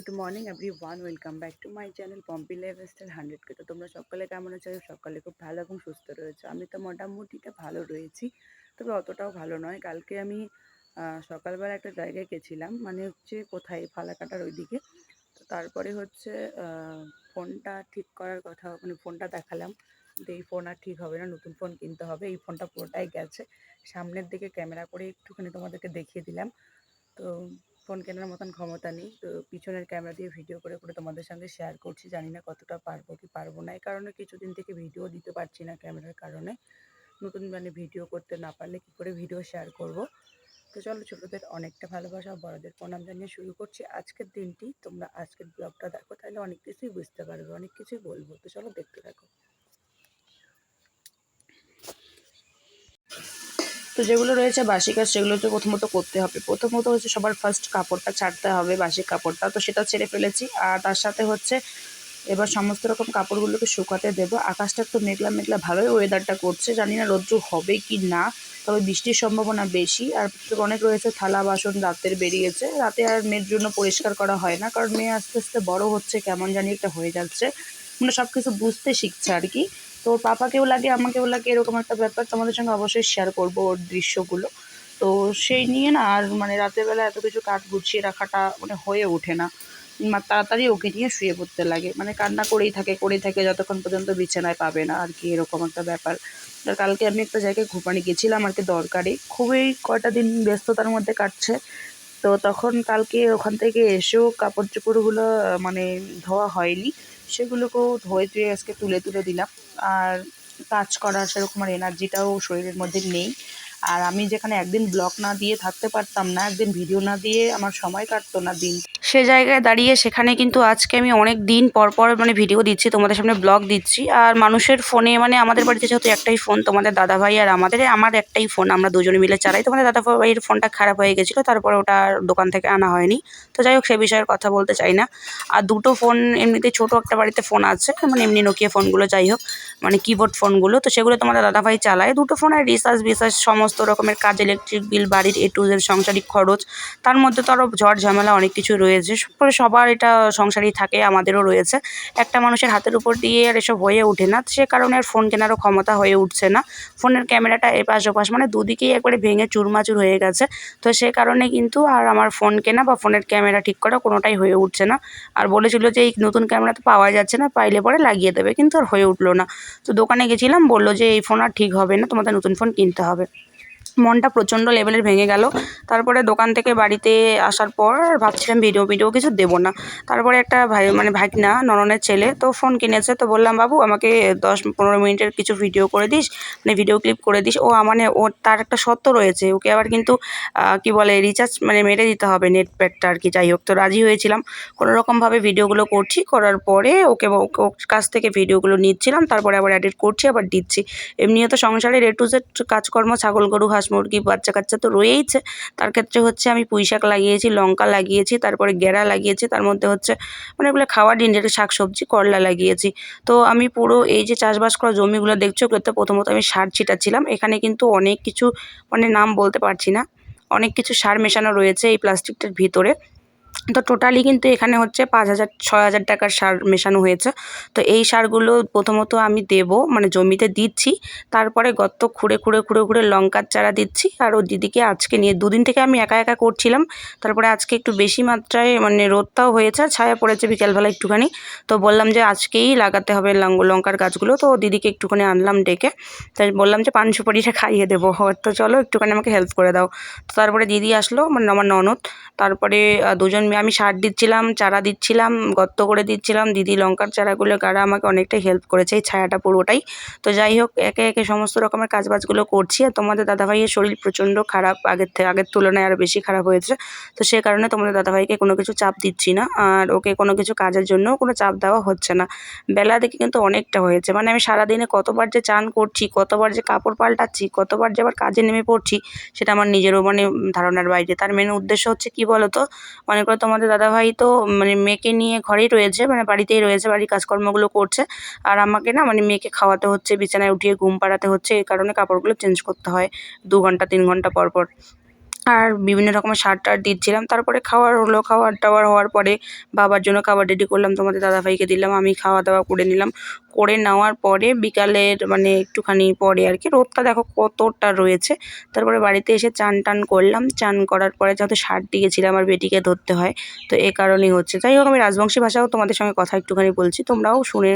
Good morning everyone, welcome back to my channel Pompi lifestyle 100K। তো তোমরা সকালে কেমন আছো? সকালে খুব ভালো এবং সুস্থ রয়েছে। আমি তো মোটামুটিটা ভালো রয়েছি, তবে অতটাও ভালো নয়। কালকে আমি সকালবেলা একটা জায়গায় গেছিলাম, মানে হচ্ছে কোথায়, ফালাকাটার ওইদিকে। তো তারপরে হচ্ছে ফোনটা ঠিক করার কথা, মানে ফোনটা দেখালাম যে এই ফোন আর ঠিক হবে না, নতুন ফোন কিনতে হবে। এই ফোনটা পুরোটাই গেছে, সামনের দিকে ক্যামেরা করে একটুখানি তোমাদেরকে দেখিয়ে দিলাম। তো ফোন কেনার মতন ক্ষমতা নেই, তো পিছনের ক্যামেরা দিয়ে ভিডিও করে করে তোমাদের সঙ্গে শেয়ার করছি। জানি না কতটা পারবো কি পারবো না, এই কারণে কিছুদিন থেকে ভিডিও দিতে পারছি না ক্যামেরার কারণে। নতুন মানে ভিডিও করতে না পারলে কী করে ভিডিও শেয়ার করব। তো চলো, ছোটোদের অনেকটা ভালোবাসা, বড়দের প্রণাম জানিয়ে শুরু করছি আজকের দিনটি। তোমরা আজকের ব্লগটা দেখো, তাহলে অনেক কিছুই বুঝতে পারবে, অনেক কিছুই বলবো। তো চলো দেখতে থাকো। তো যেগুলো রয়েছে বাসি কাজ, সেগুলো তো প্রথমত করতে হবে। প্রথমত হচ্ছে সবার ফার্স্ট কাপড়টা ছাড়তে হবে, বাসি কাপড়টা। তো সেটা ছেড়ে ফেলেছি। আর তার সাথে হচ্ছে এবার সমস্ত রকম কাপড়গুলোকে শুকাতে দেবো। আকাশটা একটু মেঘলা মেঘলা ভালোই ওয়েদারটা করছে, জানি না রৌদ্র হবে কি না, তবে বৃষ্টির সম্ভাবনা বেশি। আর অনেক রয়েছে থালা বাসন, রাতের বেরিয়েছে। রাতে আর মেয়ের জন্য পরিষ্কার করা হয় না, কারণ মেয়ে আস্তে আস্তে বড় হচ্ছে, কেমন জানি একটা হয়ে যাচ্ছে, মানে সব কিছু বুঝতে শিখছে আর কি। তো ওর পাপাকেও লাগে, আমাকেও লাগে, এরকম একটা ব্যাপার। তোমাদের সঙ্গে অবশ্যই শেয়ার করবো ওর দৃশ্যগুলো। তো সেই নিয়ে না আর মানে রাতের বেলা এত কিছু কাজ গুছিয়ে রাখাটা মানে হয়ে ওঠে না। তাড়াতাড়ি ওকে নিয়ে শুয়ে পড়তে লাগে, মানে কান্না করেই থাকে যতক্ষণ পর্যন্ত বিছানায় পাবে না আর কি, এরকম একটা ব্যাপার। আর কালকে আমি একটা জায়গায় মানে গেছিলাম আর কি, দরকারে। খুবই কয়টা দিন ব্যস্ততার মধ্যে কাটছে। তো তখন কালকে ওখান থেকে এসেও কাপড় চোপড়গুলো মানে ধোয়া হয়নি, সেগুলোকেও ধুয়ে টুয়ে আজকে তুলে তুলে দিলাম। আর কাজ করার সেরকম আর এনার্জিটাও শরীরের মধ্যে নেই। আর আমি যেখানে একদিন ব্লগ না দিয়ে থাকতে পারতাম না, একদিন ভিডিও না দিয়ে আমার সময় কাটতো না দিন, সে জায়গায় দাঁড়িয়ে সেখানে কিন্তু আজকে আমি অনেক দিন পর পর মানে ভিডিও দিচ্ছি, তোমাদের সামনে ব্লগ দিচ্ছি। আর মানুষের ফোনে, মানে আমাদের বাড়িতে যেহেতু একটাই ফোন, তোমাদের দাদাভাই আর আমার একটাই ফোন, আমরা দুজনে মিলে চালাই। তোমাদের দাদাভাইয়ের ফোনটা খারাপ হয়ে গেছিলো, তারপরে ওটা দোকান থেকে আনা হয়নি। তো যাই হোক, সে বিষয়ের কথা বলতে চাই না। আর দুটো ফোন এমনিতে, ছোটো একটা বাড়িতে ফোন আছে, মানে এমনি নোকিয়া ফোনগুলো, যাই হোক মানে কিবোর্ড ফোনগুলো, তো সেগুলো তোমাদের দাদাভাই চালায়। দুটো ফোনের রিচার্জ বিচার্জ সমস্ত রকমের কাজ, ইলেকট্রিক বিল, বাড়ির A to Z সাংসারিক খরচ, তার মধ্যে তো আরও ঝড় ঝামেলা অনেক কিছু রয়েছে। সবার এটা সংসারই থাকে, আমাদেরও রয়েছে। একটা মানুষের হাতের উপর দিয়ে আর এসব হয়ে ওঠে না, সে কারণে আর ফোন কেনারও ক্ষমতা হয়ে উঠছে না। ফোনের ক্যামেরাটা এপাশ ওপাশ মানে দুদিকেই একবারে ভেঙে চুরমাচুর হয়ে গেছে। তো সে কারণে কিন্তু আর আমার ফোন কেনা বা ফোনের ক্যামেরা ঠিক করা কোনোটাই হয়ে উঠছে না। আর বলেছিল যে এই নতুন ক্যামেরা তো পাওয়া যাচ্ছে না, পাইলে পরে লাগিয়ে দেবে, কিন্তু আর হয়ে উঠলো না। তো দোকানে গেছিলাম, বললো যে এই ফোন আর ঠিক হবে না, তোমাদের নতুন ফোন কিনতে হবে। মনটা প্রচণ্ড লেভেলের ভেঙে গেল। তারপরে দোকান থেকে বাড়িতে আসার পর ভাবছিলাম ভিডিও কিছু দেবো না। তারপরে একটা ভাগনা, ননদের ছেলে, তো ফোন কিনেছে। তো বললাম, বাবু আমাকে 10-15 মিনিটের কিছু ভিডিও করে দিস, মানে ভিডিও ক্লিপ করে দিস। ও মানে ওর তার একটা শর্ত রয়েছে, ওকে আবার কিন্তু কি বলে রিচার্জ মানে মেরে দিতে হবে, নেট প্যাকটা আর কি। যাই হোক, তো রাজি হয়েছিলাম। কোনোরকমভাবে ভিডিওগুলো করছি, করার পরে ওর কাছ থেকে ভিডিওগুলো নিচ্ছিলাম, তারপরে আবার এডিট করছি, আবার দিচ্ছি। এমনিও তো সংসারের A to Z কাজকর্ম, ছাগল গরু হাঁস মুরগি বাচ্চা কাচ্চা তো রয়েইছে। তার ক্ষেত্রে হচ্ছে আমি পুঁইশাক লাগিয়েছি, লঙ্কা লাগিয়েছি, তারপরে গেরা লাগিয়েছি, তার মধ্যে হচ্ছে মানে এগুলো খাওয়ার ডিন্ডের শাকসবজি, করলা লাগিয়েছি। তো আমি পুরো এই যে চাষবাস করা জমিগুলো দেখছো, ওগুলোতে প্রথমত আমি সার ছিটাচ্ছিলাম। এখানে কিন্তু অনেক কিছু, মানে নাম বলতে পারছি না, অনেক কিছু সার মেশানো রয়েছে এই প্লাস্টিকটার ভিতরে। তো টোটালি কিন্তু এখানে হচ্ছে 5,000-6,000 টাকার সার মেশানো হয়েছে। তো এই সারগুলো প্রথমত আমি দেবো, মানে জমিতে দিচ্ছি। তারপরে গর্ত খুঁড়ে লঙ্কার চারা দিচ্ছি। আর ও দিদিকে আজকে নিয়ে 2 দিন থেকে আমি একা একা করছিলাম। তারপরে আজকে একটু বেশি মাত্রায় মানে রোদটাও হয়েছে, ছায়া পড়েছে বিকেলবেলা একটুখানি। তো বললাম যে আজকেই লাগাতে হবে লঙ্কার গাছগুলো। তো দিদিকে একটুখানি আনলাম ডেকে, তাই বললাম যে পান সুপারিটা খাইয়ে দেবো, তো চলো একটুখানি আমাকে হেল্প করে দাও। তো তারপরে দিদি আসলো, মানে আমার ননদ। তারপরে দুজন মিলে আমি সার দিচ্ছিলাম, চারা দিচ্ছিলাম, গর্ত করে দিচ্ছিলাম। দিদি লঙ্কার চারাগুলো গাড়া আমাকে অনেকটাই হেল্প করেছে, এই ছায়াটা পুরোটাই। তো যাই হোক, একে একে সমস্ত রকমের কাজবাজগুলো করছি। আর তোমাদের দাদাভাইয়ের শরীর প্রচণ্ড খারাপ, আগের তুলনায় আরও বেশি খারাপ হয়েছে। তো সে কারণে তোমাদের দাদাভাইকে কোনো কিছু চাপ দিচ্ছি না, আর ওকে কোনো কিছু কাজের জন্যও কোনো চাপ দেওয়া হচ্ছে না। বেলা দেখে কিন্তু অনেকটা হয়েছে, মানে আমি সারাদিনে কতবার যে চান করছি, কতবার যে কাপড় পাল্টাচ্ছি, কতবার যে আবার কাজে নেমে পড়ছি, সেটা আমার নিজেরও মানে ধারণার বাইরে। তার মেন উদ্দেশ্য হচ্ছে কী বলো তো, মনে করো তোমাদের দাদাভাই তো মানে মেয়েকে নিয়ে ঘরেই রয়েছে, মানে বাড়িতেই রয়েছে, বাড়ির কাজকর্মগুলো করছে। আর আমাকে না মানে মেয়েকে খাওয়াতে হচ্ছে, বিছানায় উঠিয়ে ঘুম পাড়াতে হচ্ছে, এই কারণে কাপড়গুলো চেঞ্জ করতে হয় 2 ঘন্টা 3 ঘন্টা পর পর। আর বিভিন্ন রকমের সার টার দিচ্ছিলাম। তারপরে খাওয়ার হলো, খাওয়ার টাওয়ার হওয়ার পরে বাবার জন্য খাবার রেডি করলাম, তোমাদের দাদাভাইকে দিলাম, আমি খাওয়া দাওয়া করে নিলাম। করে নেওয়ার পরে বিকালের মানে একটুখানি পরে আর কি, রোদটা দেখো কতটা রয়েছে। তারপরে বাড়িতে এসে চান টান করলাম, চান করার পরে যেহেতু সার দিয়েছিলাম আর বেটিকে ধরতে হয়, তো এ কারণেই হচ্ছে। যাই হোক, আমি রাজবংশী ভাষাও তোমাদের সঙ্গে কথা একটুখানি বলছি, তোমরাও শুনে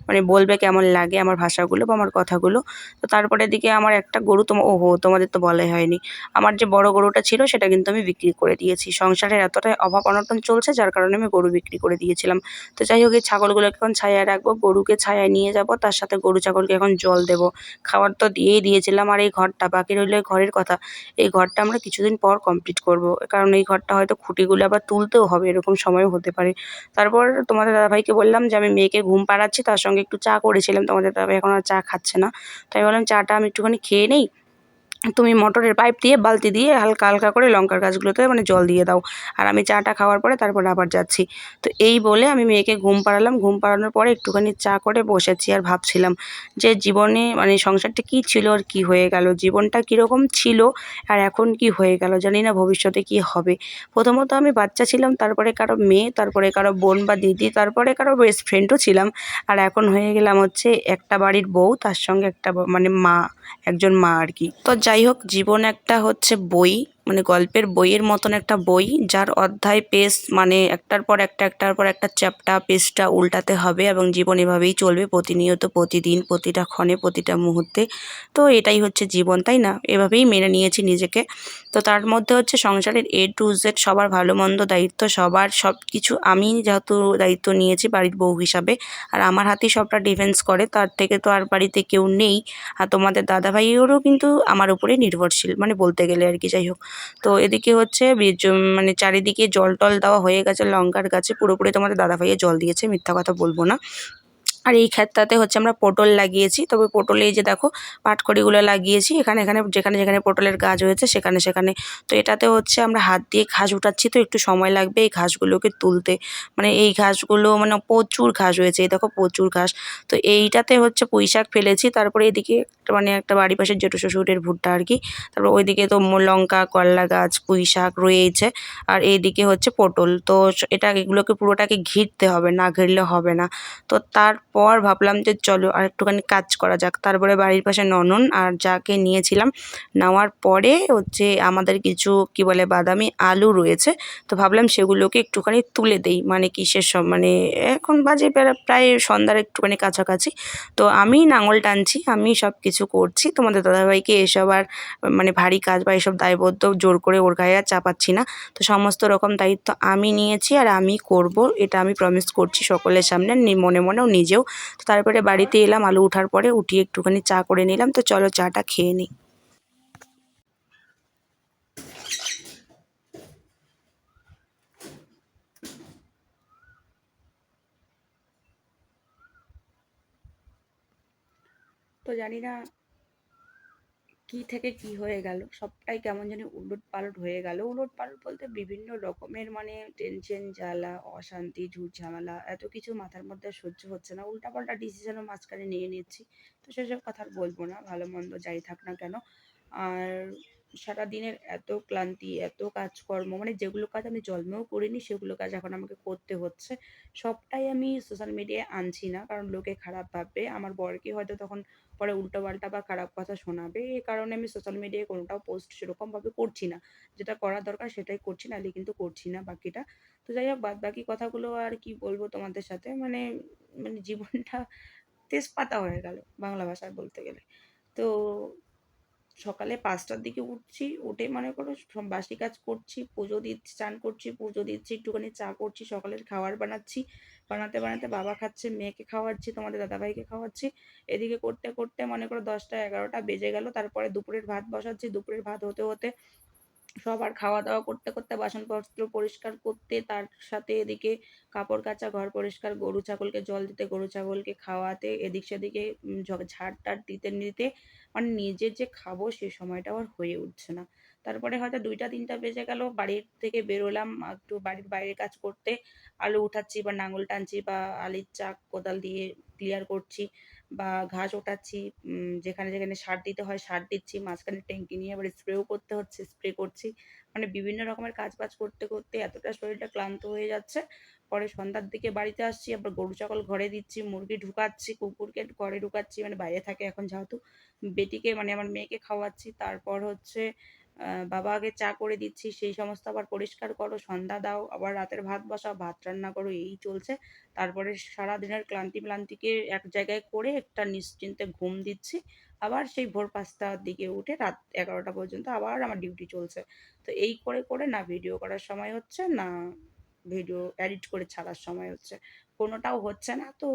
মানে বলবে কেমন লাগে আমার ভাষাগুলো বা আমার কথাগুলো। তো তারপরে দিকে আমার একটা গরু, ওহো তোমাদের তো বলাই হয়নি, আমার যে বড় গরুটা ছিল সেটা কিন্তু আমি বিক্রি করে দিয়েছি। সংসারের এতটাই অভাব অনটন চলছে যার কারণে আমি গরু বিক্রি করে দিয়েছিলাম। তো যাই হোক, এই ছাগলগুলোকে এখন ছায়ায় রাখবো, গরুকে ছায়ায় নিয়ে যাব, তার সাথে গরু ছাগলকে এখন জল দেবো। খাবার তো দিয়েই দিয়েছিলাম। আর এই ঘরটা বাকি রইল, এই ঘরের কথা, এই ঘরটা আমরা কিছুদিন পর কমপ্লিট করব, কারণ এই ঘরটা হয়তো খুঁটিগুলো আবার তুলতেও হবে, এরকম সময়ও হতে পারে। তারপর তোমাদের দাদাভাইকে বললাম যে আমি মেয়েকে ঘুম পাড়াচ্ছি, তার সঙ্গে একটু চা করেছিলাম, তোমাদের দাদাভাই এখন আর চা খাচ্ছে না। তাই বললাম চাটা আমি একটুখানি খেয়ে নেই, তুমি মোটরের পাইপ দিয়ে বালতি দিয়ে হালকা হালকা করে লঙ্কার গাছগুলোতে মানে জল দিয়ে দাও, আর আমি চাটা খাওয়ার পরে তারপরে আবার যাচ্ছি। তো এই বলে আমি মেয়েকে ঘুম পাড়ালাম, ঘুম পাড়ানোর পরে একটুখানি চা করে বসেছি, আর ভাবছিলাম যে জীবনে মানে সংসারটা কী ছিল আর কী হয়ে গেল, জীবনটা কীরকম ছিল আর এখন কি হয়ে গেল, জানি না ভবিষ্যতে কি হবে। প্রথমত আমি বাচ্চা ছিলাম, তারপরে কারো মেয়ে, তারপরে কারো বোন বা দিদি, তারপরে কারো বেস্ট ফ্রেন্ডও ছিলাম, আর এখন হয়ে গেলাম হচ্ছে একটা বাড়ির বউ, তার সঙ্গে একটা মানে মা, একজন মা আর কি। তো যাই হোক, জীবন একটা হচ্ছে বই, মানে গল্পের বইয়ের মতন একটা বই, যার অধ্যায় পেজ মানে একটার পর একটা, একটার পর একটা চ্যাপ্টার পেজটা উল্টাতে হবে, এবং জীবন এভাবেই চলবে প্রতিনিয়ত, প্রতিদিন, প্রতিটা ক্ষণে, প্রতিটা মুহূর্তে। তো এটাই হচ্ছে জীবন, তাই না? এভাবেই মেনে নিয়েছি নিজেকে। তো তার মধ্যে হচ্ছে সংসারের A to Z সবার ভালো মন্দ দায়িত্ব, সবার সব কিছু আমি যেহেতু দায়িত্ব নিয়েছি বাড়ির বউ হিসাবে, আর আমার হাতেই সবটা ডিফেন্স করে, তার থেকে তো আর বাড়িতে কেউ নেই। আর তোমাদের দাদাভাইয়েরও কিন্তু আমার উপরে নির্ভরশীল, মানে বলতে গেলে আর কি। যাই হোক, তো এদিকে হচ্ছে মানে চারিদিকে জল টল দেওয়া হয়ে গেছে লঙ্কার গাছে, পুরোপুরি তোমাদের দাদাভাইয়ে জল দিয়েছে, মিথ্যা কথা বলবো না। আর এই ক্ষেতটাতে হচ্ছে আমরা পটল লাগিয়েছি, তবে পটলে এই যে দেখো পাটকড়িগুলো লাগিয়েছি এখানে এখানে, যেখানে যেখানে পটলের গাছ হয়েছে সেখানে সেখানে। তো এটাতে হচ্ছে আমরা হাত দিয়ে ঘাস উঠাচ্ছি, তো একটু সময় লাগবে এই ঘাসগুলোকে তুলতে, মানে এই ঘাসগুলো মানে প্রচুর ঘাস হয়েছে, এই দেখো প্রচুর ঘাস। তো এইটাতে হচ্ছে পুঁই শাক ফেলেছি, তারপরে এদিকে মানে একটা বাড়ির পাশের জেঠু শ্বশুরের ভুট্টা আর কি, তারপর ওইদিকে তো লঙ্কা, করলা গাছ, পুঁই শাক রয়েছে, আর এইদিকে হচ্ছে পটল। তো এটা এগুলোকে পুরোটাকে ঘিরতে হবে, না ঘিরলে হবে না। তো তারপর ভাবলাম যে চলো আর একটুখানি কাজ করা যাক, তারপরে বাড়ির পাশে ননদ আর যাকে নিয়েছিলাম, নেওয়ার পরে হচ্ছে আমাদের কিছু কি বলে বাদামি আলু রয়েছে, তো ভাবলাম সেগুলোকে একটুখানি তুলে দেই, মানে কিসের সব মানে এখন বাজে প্রায় সন্ধ্যার একটুখানি কাছাকাছি। তো আমি লাঙল টানছি, আমি সব কিছু করছি, তোমাদের দাদাভাইকে এসব আর মানে ভারী কাজ বা এসব দায়বদ্ধ জোর করে ওর গায়ে আর চাপাচ্ছি না। তো সমস্ত রকম দায়িত্ব আমি নিয়েছি আর আমি করব, এটা আমি প্রমিস করছি সকলের সামনে, মনে মনেও নিজেও। তো তারপরে বাড়িতে এলাম, আলু ওঠার পরে উঠিয়ে একটুখানি চা করে নিলাম, তো চলো চাটা খেয়ে নিই। তো জানি না কি থেকে কি হয়ে গেল, সবটাই কেমন জানি উলট পালট হয়ে গেল। উলট পালট বলতে বিভিন্ন রকমের মানে টেনশন, জ্বালা, অশান্তি, ঝুট ঝামেলা, এত কিছু মাথার মধ্যে সহ্য হচ্ছে না, উল্টাপাল্টা ডিসিশনও মাঝখানে নিয়ে নিচ্ছি। তো সেসব কথা আর বলবো না, ভালো মন্দ যাই থাক না কেন। আর সারাদিনের এত ক্লান্তি, এত কাজকর্ম, মানে যেগুলো কাজ আমি জন্মেও করিনি সেগুলো কাজ এখন আমাকে করতে হচ্ছে। সবটাই আমি সোশ্যাল মিডিয়ায় আনছি না, কারণ লোকে খারাপ ভাববে, আমার বরকে হয়তো তখন পরে উল্টোপাল্টা বা খারাপ কথা শোনাবে, এই কারণে আমি সোশ্যাল মিডিয়ায় কোনোটাও পোস্ট সেরকমভাবে করছি না। যেটা করা দরকার সেটাই করছি, নাহলে কিন্তু করছি না বাকিটা। তো যাই হোক, বাদ বাকি কথাগুলো আর কি বলবো তোমাদের সাথে, মানে মানে জীবনটা তেজপাতা হয়ে গেল বাংলা ভাষায় বলতে গেলে। তো সকালে ৫টার দিকে উঠছি, উঠে মনে করো সব বাসি কাজ করছি, পুজো দিচ্ছি, চান করছি, পুজো দিচ্ছি, একটুখানি চা করছি, সকালের খাবার বানাচ্ছি, বানাতে বানাতে বাবা খাচ্ছে, মেয়েকে খাওয়াচ্ছি, তোমাদের দাদাভাইকে খাওয়াচ্ছি। এদিকে করতে করতে মনে করো 10টা 11টা বেজে গেল। তারপরে দুপুরের ভাত বসাচ্ছি, দুপুরের ভাত হতে হতে সবার খাওয়া দাওয়া করতে করতে বাসনপত্র পরিষ্কার করতে, তার সাথে এদিকে কাপড় কাচা, ঘর পরিষ্কার, গরু ছাগলকে জল দিতে, গরু ছাগলকে খাওয়াতে, এদিক সেদিকে ঝাড় টাড় দিতে নিতে মানে নিজে যে খাবো সে সময়টাও আর হয়ে উঠছে না। তারপরে হয়তো 2টা 3টা বেজে গেল, বাড়ির থেকে বেরোলাম একটু বাড়ির বাইরে কাজ করতে, আলু উঠাচ্ছি বা নাঙল টানছি বা আলির চাক কোদাল দিয়ে ক্লিয়ার করছি বা ঘাস ওঠাচ্ছি, যেখানে যেখানে সার দিতে হয় সার দিচ্ছি, মাঝখানে ট্যাঙ্কি নিয়ে আবার স্প্রেও করতে হচ্ছে, স্প্রে করছি। মানে বিভিন্ন রকমের কাজ-বাজ করতে, করতে এতটা শরীরটা ক্লান্ত হয়ে যাচ্ছে। পরে সন্ধ্যার দিকে বাড়িতে আসছি, আবার গরু ছাগল ঘরে দিচ্ছি, মুরগি ঢুকাচ্ছি, কুকুরকে ঘরে ঢুকাচ্ছি, মানে বাইরে থাকে এখন যেহেতু। বেটিকে মানে আমার মেয়েকে খাওয়াচ্ছি। তারপর হচ্ছে বাবাকে চা করে দিচ্ছি, সেই সমস্ত আবার পরিষ্কার করো, সন্ধ্যা দাও, আবার রাতের ভাত বসাও, ভাত রান্না করো, এই চলছে। তারপরে সারাদিনের ক্লান্তি-ম্লান্তিকে এক জায়গায় করে একটা নিশ্চিন্তে ঘুম দিচ্ছি। আবার সেই ভোর ৫টার দিকে উঠে রাত ১১টা পর্যন্ত আবার আমার ডিউটি চলছে। তো এই করে, করে না ভিডিও করার সময় হচ্ছে, না ভিডিও এডিট করে ছাড়ার সময় হচ্ছে। কোনোটাও হচ্ছে না। তো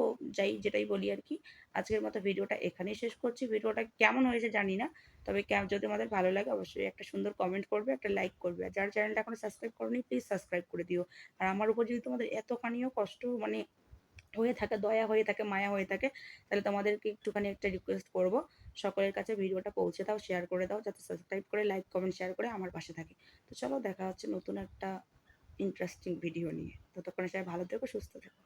যেটাই বলি আরকি, আজকের মতো ভিডিওটা এখানেই শেষ করছি। ভিডিওটা কেমন হয়েছে জানি না। তবে যদি তোমাদের ভালো লাগে অবশ্যই একটা সুন্দর কমেন্ট করবে, একটা লাইক করবে। আর যারা চ্যানেলটা এখনো সাবস্ক্রাইব করোনি প্লিজ সাবস্ক্রাইব করে দিও। আর আমার উপর যদি তোমাদের এতখানিও কষ্ট মানে হয়ে থাকে, দয়া হয়ে থাকে, মায়া হয়ে থাকে, তাহলে তোমাদেরকে একটুখানি একটা রিকোয়েস্ট করব। সকলের কাছে ভিডিওটা পৌঁছে দাও, শেয়ার করে দাও, যাতে সাবস্ক্রাইব করে লাইক, কমেন্ট, শেয়ার করে আমার পাশে থাকে। তো চলো দেখা হচ্ছে নতুন একটা ইন্টারেস্টিং ভিডিও নিয়ে। ততক্ষণে সবাই ভালো থেকো, সুস্থ থেকো।